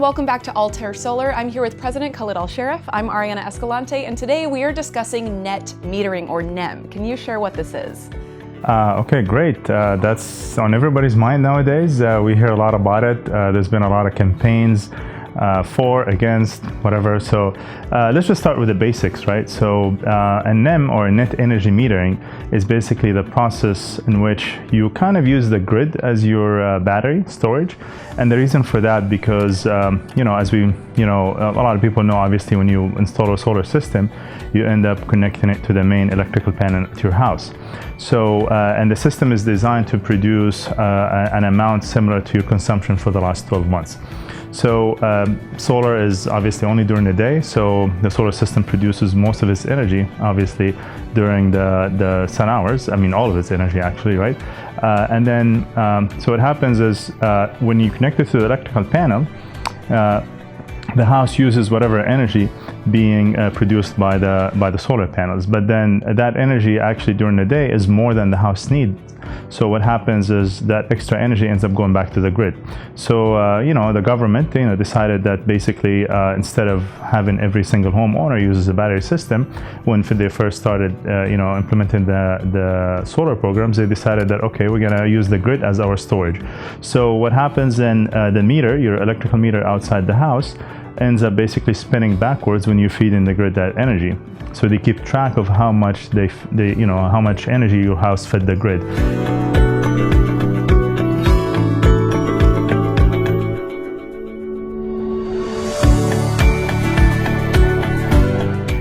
welcome back to Altair Solar. I'm here with President Khalid Al-Sharif. I'm Ariana Escalante, and today we are discussing net metering, or NEM. Can you share what this is? Okay, great. That's on everybody's mind nowadays. We hear a lot about it. There's been a lot of campaigns for, against, whatever. So let's just start with the basics, right? So a NEM, or net energy metering, is basically the process in which you kind of use the grid as your battery storage. And the reason for that, because as we, a lot of people know, obviously, when you install a solar system, you end up connecting it to the main electrical panel at your house. So and the system is designed to produce an amount similar to your consumption for the last 12 months. So solar is obviously only during the day, so the solar system produces most of its energy, obviously, during the sun hours. I mean, all of its energy, actually, right? And then, so what happens is when you connect it to the electrical panel, the house uses whatever energy being produced by the solar panels. But then that energy actually during the day is more than the house needs. So what happens is that extra energy ends up going back to the grid. So the government decided that basically instead of having every single homeowner uses a battery system, when they first started implementing the solar programs, they decided that, okay, we're going to use the grid as our storage. So what happens then, the meter, your electrical meter outside the house, ends up basically spinning backwards when you feed in the grid that energy. So they keep track of how much how much energy your house fed the grid.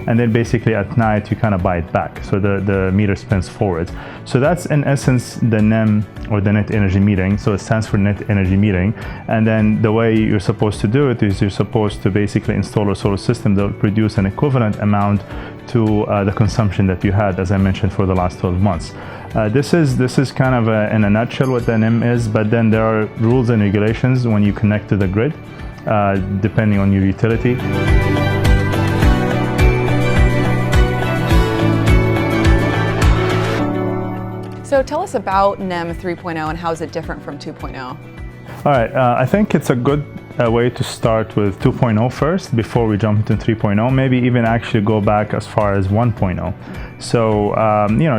And then basically at night you kind of buy it back, so the meter spins forward. So that's in essence the NEM, or the net energy metering. So it stands for net energy metering. And then the way you're supposed to do it is you're supposed to basically install a solar system that will produce an equivalent amount to the consumption that you had, as I mentioned, for the last 12 months. This is kind of in a nutshell what the NEM is, but then there are rules and regulations when you connect to the grid, depending on your utility. So tell us about NEM 3.0 and how is it different from 2.0? All right, I think it's a good way to start with 2.0 first before we jump into 3.0, maybe even actually go back as far as 1.0. So,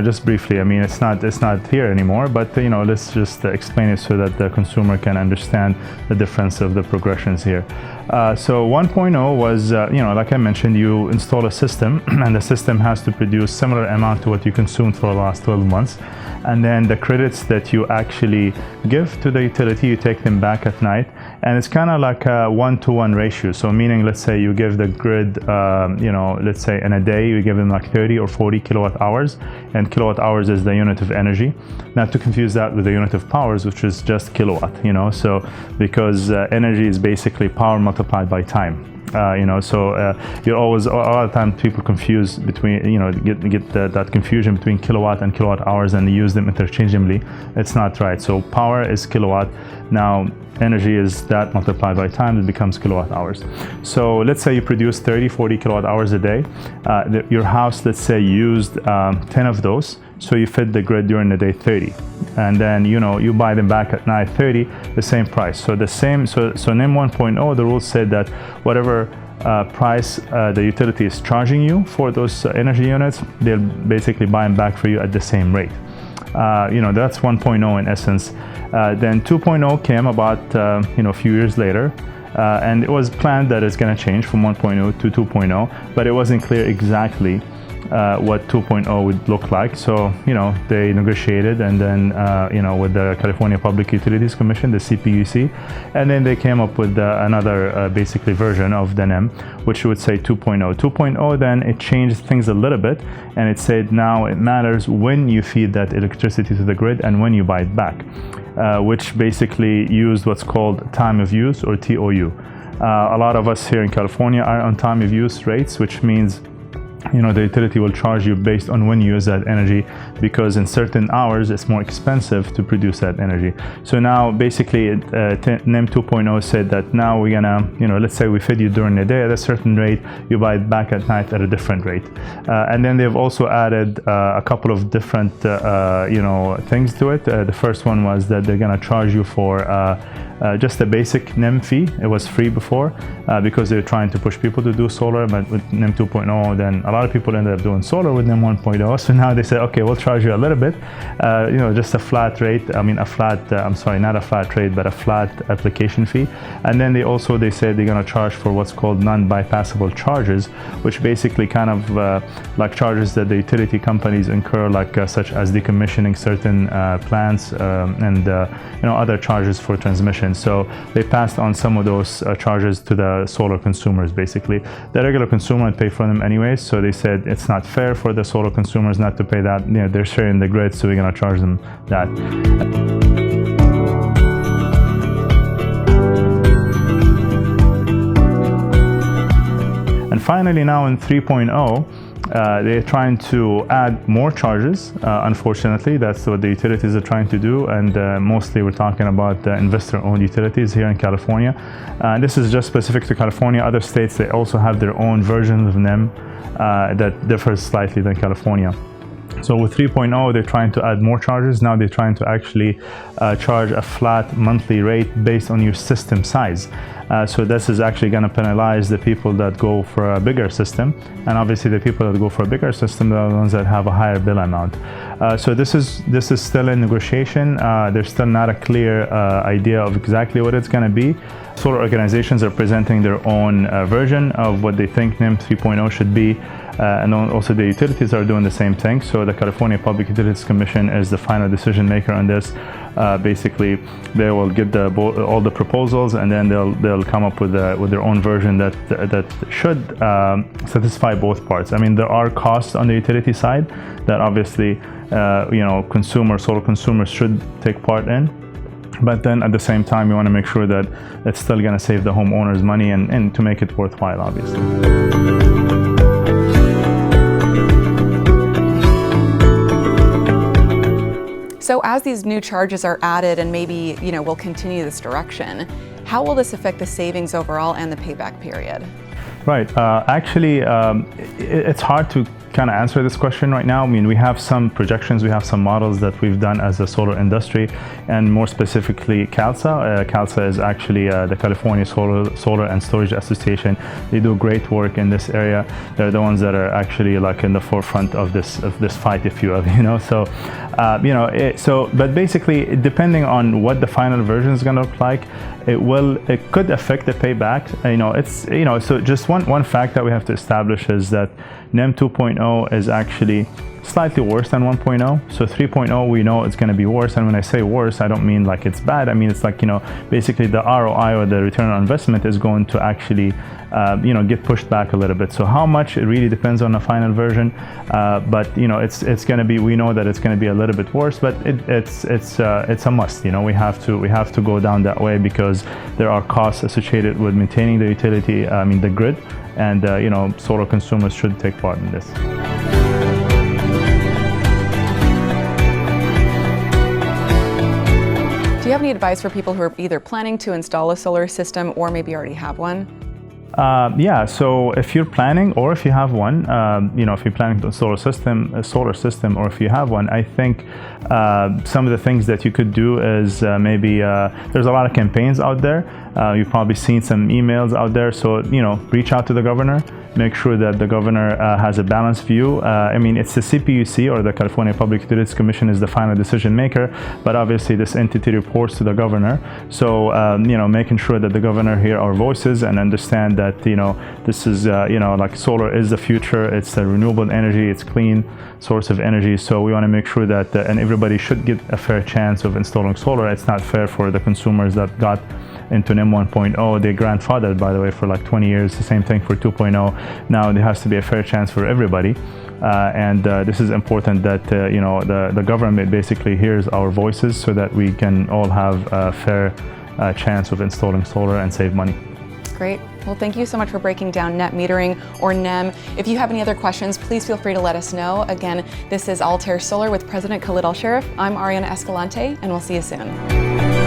just briefly, I mean, it's not here anymore, but, let's just explain it so that the consumer can understand the difference of the progressions here. So 1.0 was, like I mentioned, you install a system and the system has to produce similar amount to what you consumed for the last 12 months. And then the credits that you actually give to the utility, you take them back at night. And it's kind of like a 1-to-1 ratio. So meaning, let's say you give the grid, let's say in a day, you give them like 30 or 40 kilowatt hours. And kilowatt hours is the unit of energy. Not to confuse that with the unit of powers, which is just kilowatt, So because energy is basically power multiplied by time. You're always, a lot of times people confuse between, get that confusion between kilowatt and kilowatt hours, and they use them interchangeably. It's not right. So power is kilowatt. Now energy is that multiplied by time, it becomes kilowatt hours. So let's say you produce 30-40 kilowatt hours a day. Your house, let's say, used 10 of those. So you fed the grid during the day 30, and then you buy them back at night 30, the same price. So so NEM 1.0, the rules said that whatever price the utility is charging you for those energy units, they'll basically buy them back for you at the same rate. That's 1.0 in essence. Then 2.0 came about a few years later. And it was planned that it's going to change from 1.0 to 2.0, but it wasn't clear exactly what 2.0 would look like. So, they negotiated, and then, with the California Public Utilities Commission, the CPUC, and then they came up with another basically version of the NEM, which would say 2.0. 2.0, then it changed things a little bit, and it said now it matters when you feed that electricity to the grid and when you buy it back, which basically used what's called time of use, or TOU. A lot of us here in California are on time of use rates, which means the utility will charge you based on when you use that energy, because in certain hours it's more expensive to produce that energy. So now basically NEM 2.0 said that now we're gonna, let's say we feed you during the day at a certain rate, you buy it back at night at a different rate. And then they've also added a couple of different, things to it. The first one was that they're gonna charge you for just a basic NEM fee. It was free before because they were trying to push people to do solar, but with NEM 2.0, then a lot of people ended up doing solar with NEM 1.0. So now they say, okay, we'll charge you a little bit, just a flat rate. I mean, not a flat rate, but a flat application fee. And then they said they're going to charge for what's called non-bypassable charges, which basically kind of like charges that the utility companies incur, like such as decommissioning certain plants and other charges for transmission. So they passed on some of those charges to the solar consumers. Basically, the regular consumer would pay for them anyways. So they said it's not fair for the solar consumers not to pay that. They're sharing the grid, so we're going to charge them that. And finally, now in 3.0, they're trying to add more charges. Unfortunately, that's what the utilities are trying to do, and mostly we're talking about investor-owned utilities here in California. This is just specific to California. Other states, they also have their own version of NEM that differs slightly than California. So with 3.0, they're trying to add more charges. Now they're trying to actually charge a flat monthly rate based on your system size. So this is actually going to penalize the people that go for a bigger system. And obviously the people that go for a bigger system are the ones that have a higher bill amount. So this is still in negotiation. There's still not a clear idea of exactly what it's going to be. Solar organizations are presenting their own version of what they think NEM 3.0 should be. And also the utilities are doing the same thing. So the California Public Utilities Commission is the final decision maker on this. Basically, they will get all the proposals, and then they'll come up with their own version that should satisfy both parts. I mean, there are costs on the utility side that obviously solar consumers should take part in. But then at the same time, you want to make sure that it's still going to save the homeowners money and to make it worthwhile, obviously. So as these new charges are added and maybe, we'll continue this direction, how will this affect the savings overall and the payback period? Right. Actually, it's hard to kind of answer this question right now. I mean, we have some projections, we have some models that we've done as a solar industry, and more specifically CALSA. CALSA is actually the California Solar and Storage Association. They do great work in this area. They're the ones that are actually like in the forefront of this fight, if you will. But basically, depending on what the final version is going to look like, it could affect the payback. So just one fact that we have to establish is that NEM 2.0 is actually slightly worse than 1.0. So 3.0, we know it's going to be worse. And when I say worse, I don't mean like it's bad. I mean, it's like, basically the ROI, or the return on investment, is going to actually, get pushed back a little bit. So how much, it really depends on the final version. But it's going to be, we know that it's going to be a little bit worse, but it's a must. We have to go down that way, because there are costs associated with maintaining the utility, the grid, and solar consumers should take part in this. Do you have any advice for people who are either planning to install a solar system or maybe already have one? So if you're planning, or if you have one, if you're planning to install a solar system, or if you have one, I think some of the things that you could do is maybe there's a lot of campaigns out there. You've probably seen some emails out there. So, reach out to the governor. Make sure that the governor has a balanced view. It's the CPUC, or the California Public Utilities Commission, is the final decision maker, but obviously this entity reports to the governor. So, making sure that the governor hear our voices and understand that, this is, like solar is the future. It's a renewable energy. It's clean source of energy. So we want to make sure that, and everybody should get a fair chance of installing solar. It's not fair for the consumers that got into NEM 1.0. They grandfathered, by the way, for like 20 years. The same thing for 2.0. Now there has to be a fair chance for everybody. And this is important that the government basically hears our voices, so that we can all have a fair chance of installing solar and save money. Great. Well, thank you so much for breaking down net metering, or NEM. If you have any other questions, please feel free to let us know. Again, this is Altair Solar with President Khalid Al-Sharif. I'm Ariana Escalante, and we'll see you soon.